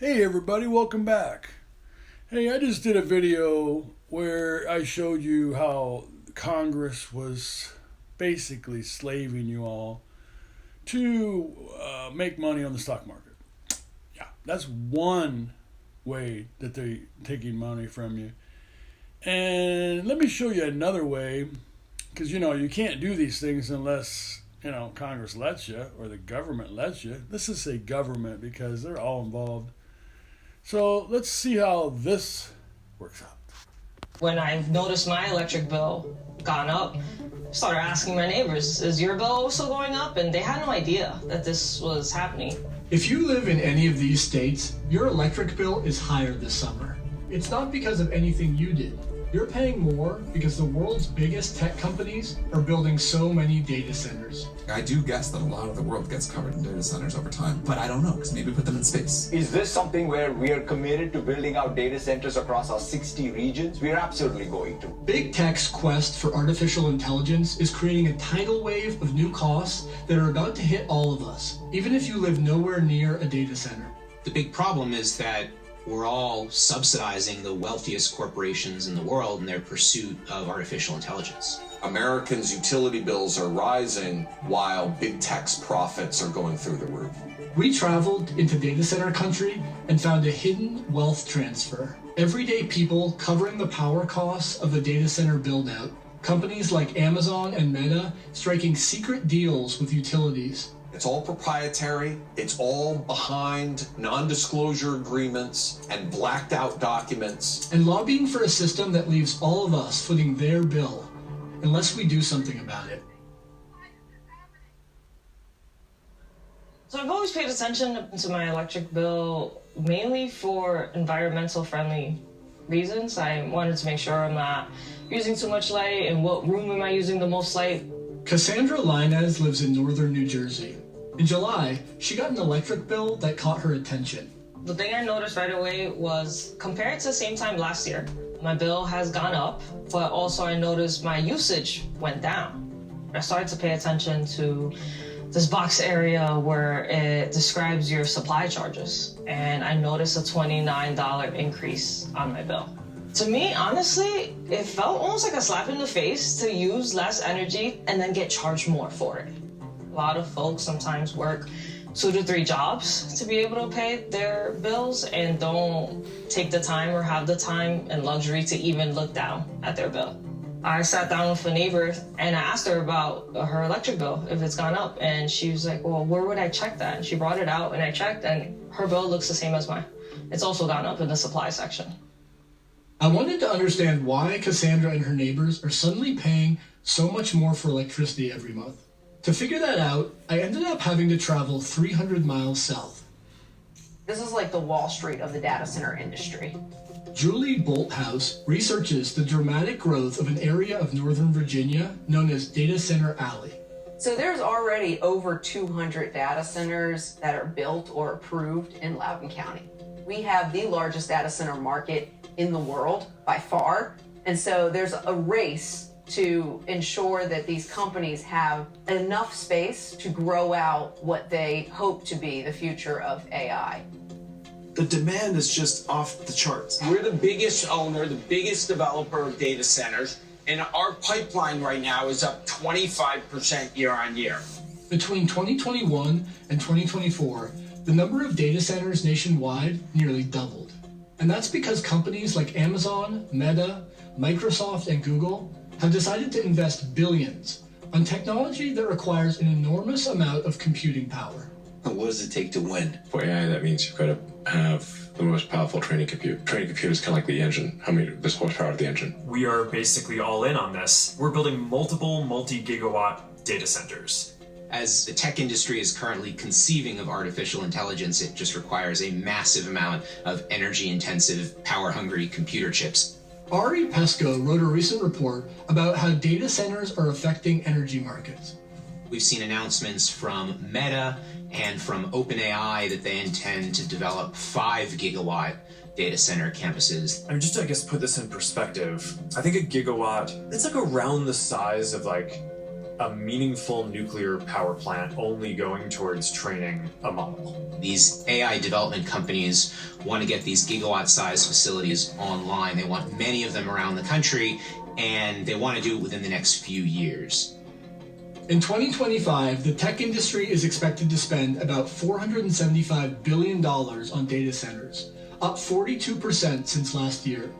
Hey everybody, welcome back. Hey, I just did a video where I showed you how Congress was basically slaving you all to make money on the stock market. Yeah, that's one way that they're taking money from you. And let me show you another way, because you can't do these things unless Congress lets you or the government lets you. Let's just say government because they're all involved. So let's see how this works out. When I noticed my electric bill gone up, I started asking my neighbors, is your bill also going up? And they had no idea that this was happening. If you live in any of these states, your electric bill is higher this summer. It's not because of anything you did. You're paying more because the world's biggest tech companies are building so many data centers. I do guess that a lot of the world gets covered in data centers over time, but I don't know, because maybe put them in space. Is this something where we are committed to building out data centers across our 60 regions? We are absolutely going to. Big tech's quest for artificial intelligence is creating a tidal wave of new costs that are about to hit all of us, even if you live nowhere near a data center. The big problem is that we're all subsidizing the wealthiest corporations in the world in their pursuit of artificial intelligence. Americans' utility bills are rising while big tech's profits are going through the roof. We traveled into data center country and found a hidden wealth transfer. Everyday people covering the power costs of the data center build-out. Companies like Amazon and Meta striking secret deals with utilities. It's all proprietary, it's all behind non-disclosure agreements and blacked out documents. And lobbying for a system that leaves all of us footing their bill, unless we do something about it. So I've always paid attention to my electric bill, mainly for environmental friendly reasons. I wanted to make sure I'm not using too much light, and what room am I using the most light. Cassandra Linez lives in northern New Jersey. In July, she got an electric bill that caught her attention. The thing I noticed right away was, compared to the same time last year, my bill has gone up, but also I noticed my usage went down. I started to pay attention to this box area where it describes your supply charges, and I noticed a $29 increase on my bill. To me, honestly, it felt almost like a slap in the face to use less energy and then get charged more for it. A lot of folks sometimes work 2 to 3 jobs to be able to pay their bills and don't take the time or have the time and luxury to even look down at their bill. I sat down with a neighbor and I asked her about her electric bill, if it's gone up, and she was like, well, where would I check that? And she brought it out and I checked, and her bill looks the same as mine. It's also gone up in the supply section. I wanted to understand why Cassandra and her neighbors are suddenly paying so much more for electricity every month. To figure that out, I ended up having to travel 300 miles south. This is like the Wall Street of the data center industry. Julie Bolthouse researches the dramatic growth of an area of Northern Virginia known as Data Center Alley. So there's already over 200 data centers that are built or approved in Loudoun County. We have the largest data center market in the world by far. And so there's a race to ensure that these companies have enough space to grow out what they hope to be the future of AI. The demand is just off the charts. We're the biggest owner, the biggest developer of data centers, and our pipeline right now is up 25% year on year. Between 2021 and 2024, the number of data centers nationwide nearly doubled. And that's because companies like Amazon, Meta, Microsoft, and Google have decided to invest billions on technology that requires an enormous amount of computing power. What does it take to win? For AI, that means you've got to have the most powerful training compute. Training compute is kind of like the engine. This horsepower of the engine. We are basically all in on this. We're building multiple multi-gigawatt data centers. As the tech industry is currently conceiving of artificial intelligence, it just requires a massive amount of energy-intensive, power-hungry computer chips. Ari Pesco wrote a recent report about how data centers are affecting energy markets. We've seen announcements from Meta and from OpenAI that they intend to develop 5 gigawatt data center campuses. I mean, just to, I guess, put this in perspective, I think a gigawatt, it's like around the size of like a meaningful nuclear power plant only going towards training a model. These AI development companies want to get these gigawatt-sized facilities online. They want many of them around the country, and they want to do it within the next few years. In 2025, the tech industry is expected to spend about $475 billion on data centers, up 42% since last year.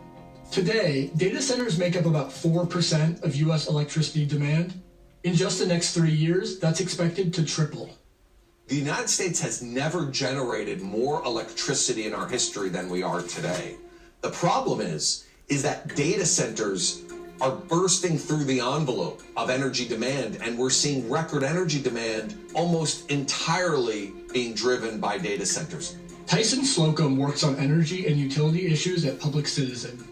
Today, data centers make up about 4% of US electricity demand. In just the next 3 years, that's expected to triple. The United States has never generated more electricity in our history than we are today. The problem is that data centers are bursting through the envelope of energy demand, and we're seeing record energy demand almost entirely being driven by data centers. Tyson Slocum works on energy and utility issues at Public Citizen.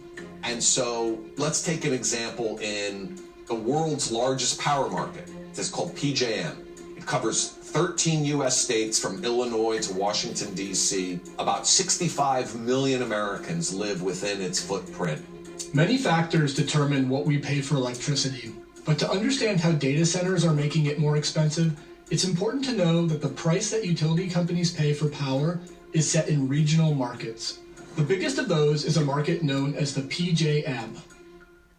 And so let's take an example in the world's largest power market. It's called PJM. It covers 13 US states from Illinois to Washington, D.C. About 65 million Americans live within its footprint. Many factors determine what we pay for electricity, but to understand how data centers are making it more expensive, it's important to know that the price that utility companies pay for power is set in regional markets. The biggest of those is a market known as the PJM.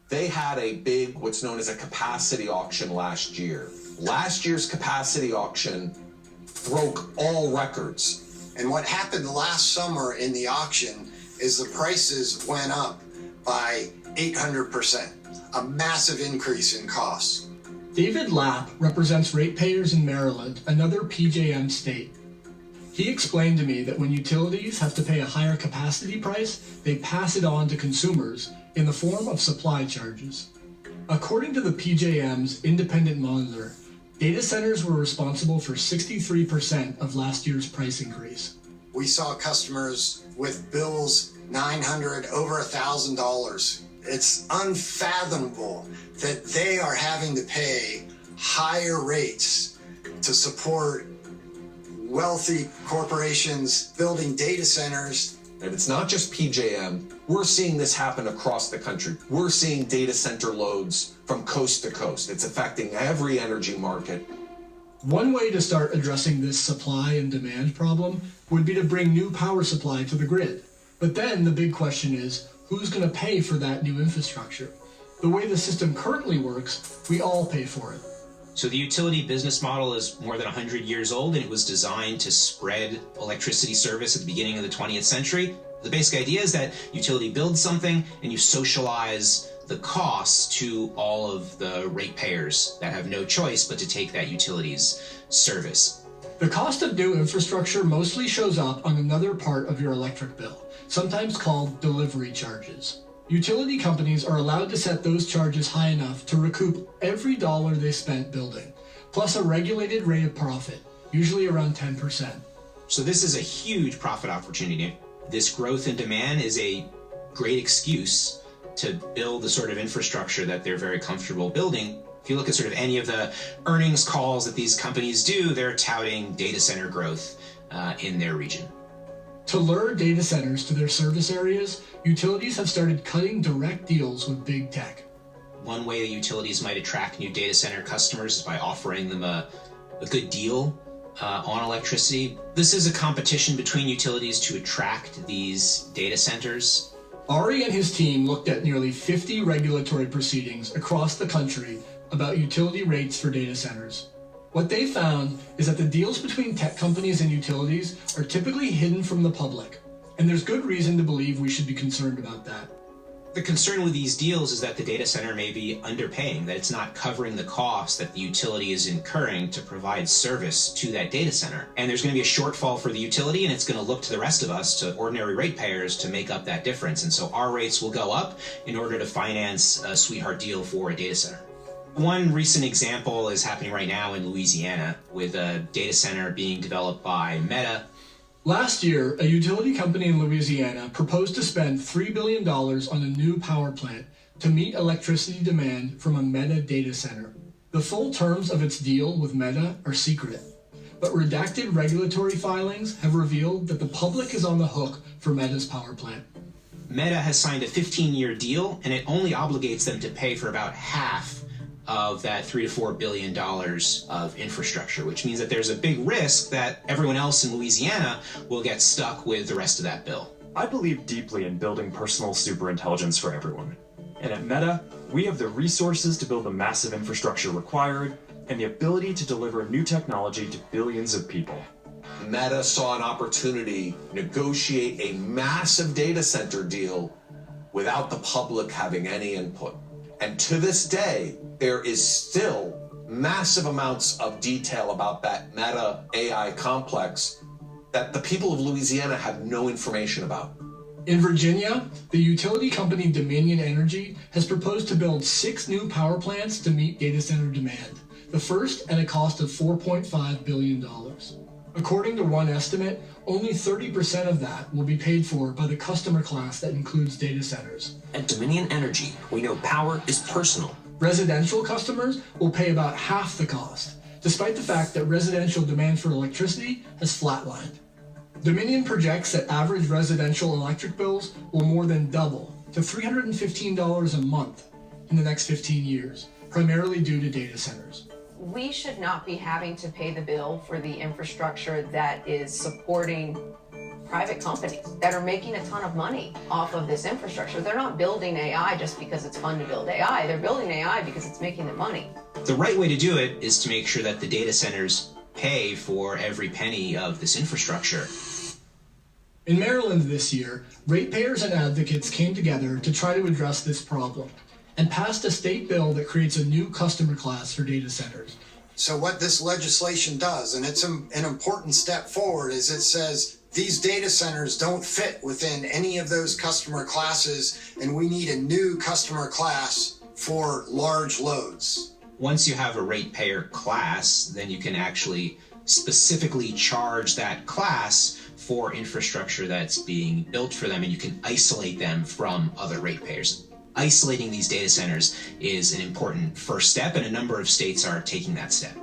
They had a big, what's known as a capacity auction last year. Last year's capacity auction broke all records. And what happened last summer in the auction is the prices went up by 800%, a massive increase in costs. David Lapp represents ratepayers in Maryland, another PJM state. He explained to me that when utilities have to pay a higher capacity price, they pass it on to consumers in the form of supply charges. According to the PJM's independent monitor, data centers were responsible for 63% of last year's price increase. We saw customers with bills $900, over $1,000. It's unfathomable that they are having to pay higher rates to support wealthy corporations building data centers. And it's not just PJM. We're seeing this happen across the country. We're seeing data center loads from coast to coast. It's affecting every energy market. One way to start addressing this supply and demand problem would be to bring new power supply to the grid. But then the big question is, who's going to pay for that new infrastructure? The way the system currently works, we all pay for it. So the utility business model is more than 100 years old, and it was designed to spread electricity service at the beginning of the 20th century. The basic idea is that utility builds something and you socialize the costs to all of the ratepayers that have no choice but to take that utility's service. The cost of new infrastructure mostly shows up on another part of your electric bill, sometimes called delivery charges. Utility companies are allowed to set those charges high enough to recoup every dollar they spent building, plus a regulated rate of profit, usually around 10%. So this is a huge profit opportunity. This growth in demand is a great excuse to build the sort of infrastructure that they're very comfortable building. If you look at sort of any of the earnings calls that these companies do, they're touting data center growth in their region. To lure data centers to their service areas, utilities have started cutting direct deals with big tech. One way that utilities might attract new data center customers is by offering them a good deal on electricity. This is a competition between utilities to attract these data centers. Ari and his team looked at nearly 50 regulatory proceedings across the country about utility rates for data centers. What they found is that the deals between tech companies and utilities are typically hidden from the public, and there's good reason to believe we should be concerned about that. The concern with these deals is that the data center may be underpaying, that it's not covering the cost that the utility is incurring to provide service to that data center. And there's going to be a shortfall for the utility, and it's going to look to the rest of us, to ordinary ratepayers, to make up that difference. And so our rates will go up in order to finance a sweetheart deal for a data center. One recent example is happening right now in Louisiana with a data center being developed by Meta. Last year, a utility company in Louisiana proposed to spend $3 billion on a new power plant to meet electricity demand from a Meta data center. The full terms of its deal with Meta are secret, but redacted regulatory filings have revealed that the public is on the hook for Meta's power plant. Meta has signed a 15-year deal, and it only obligates them to pay for about half of that $3 to $4 billion of infrastructure, which means that there's a big risk that everyone else in Louisiana will get stuck with the rest of that bill. I believe deeply in building personal superintelligence for everyone. And at Meta, we have the resources to build the massive infrastructure required and the ability to deliver new technology to billions of people. Meta saw an opportunity to negotiate a massive data center deal without the public having any input. And to this day, there is still massive amounts of detail about that Meta AI complex that the people of Louisiana have no information about. In Virginia, the utility company Dominion Energy has proposed to build 6 new power plants to meet data center demand, the first at a cost of $4.5 billion. According to one estimate, only 30% of that will be paid for by the customer class that includes data centers. At Dominion Energy, we know power is personal. Residential customers will pay about half the cost, despite the fact that residential demand for electricity has flatlined. Dominion projects that average residential electric bills will more than double to $315 a month in the next 15 years, primarily due to data centers. We should not be having to pay the bill for the infrastructure that is supporting private companies that are making a ton of money off of this infrastructure. They're not building AI just because it's fun to build AI. They're building AI because it's making them money. The right way to do it is to make sure that the data centers pay for every penny of this infrastructure. In Maryland this year, ratepayers and advocates came together to try to address this problem and passed a state bill that creates a new customer class for data centers. So what this legislation does, and it's an important step forward, is it says these data centers don't fit within any of those customer classes, and we need a new customer class for large loads. Once you have a ratepayer class, then you can actually specifically charge that class for infrastructure that's being built for them, and you can isolate them from other ratepayers. Isolating these data centers is an important first step, and a number of states are taking that step.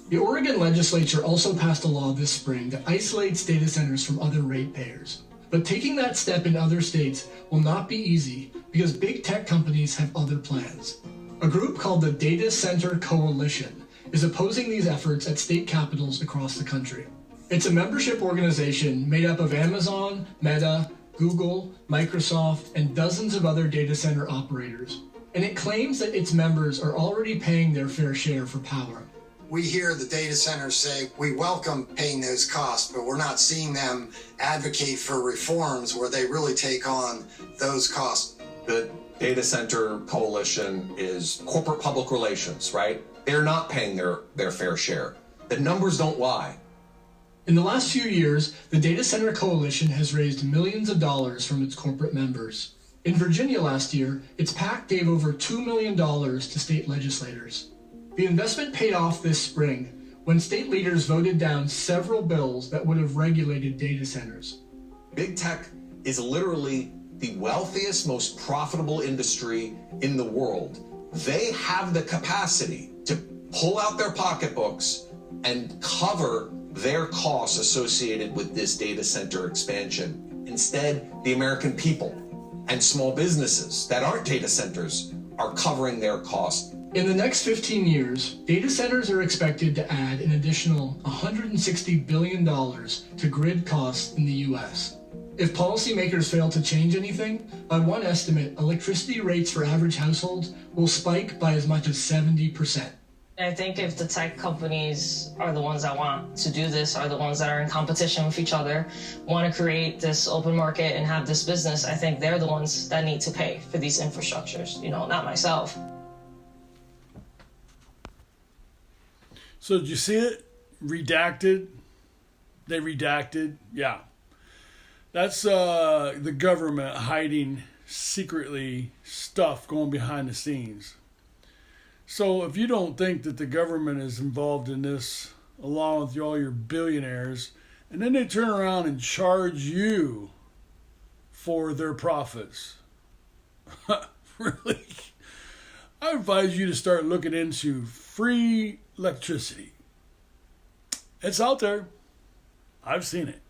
The Oregon legislature also passed a law this spring that isolates data centers from other ratepayers. But taking that step in other states will not be easy because big tech companies have other plans. A group called the Data Center Coalition is opposing these efforts at state capitals across the country. It's a membership organization made up of Amazon, Meta, Google, Microsoft, and dozens of other data center operators. And it claims that its members are already paying their fair share for power. We hear the data centers say, we welcome paying those costs, but we're not seeing them advocate for reforms where they really take on those costs. The Data Center Coalition is corporate public relations, right? They're not paying their fair share. The numbers don't lie. In the last few years, the Data Center Coalition has raised millions of dollars from its corporate members. In Virginia last year, its PAC gave over $2 million to state legislators. The investment paid off this spring when state leaders voted down several bills that would have regulated data centers. Big tech is literally the wealthiest, most profitable industry in the world. They have the capacity to pull out their pocketbooks and cover their costs associated with this data center expansion. Instead, the American people and small businesses that aren't data centers are covering their costs. In the next 15 years, data centers are expected to add an additional $160 billion to grid costs in the US. If policymakers fail to change anything, by one estimate, electricity rates for average households will spike by as much as 70%. I think if the tech companies are the ones that want to do this, are the ones that are in competition with each other, want to create this open market and have this business, I think they're the ones that need to pay for these infrastructures, not myself. So did you see it? Redacted? They redacted? Yeah. That's the government hiding secretly stuff going behind the scenes. So if you don't think that the government is involved in this, along with all your billionaires, and then they turn around and charge you for their profits, really, I advise you to start looking into free electricity. It's out there. I've seen it.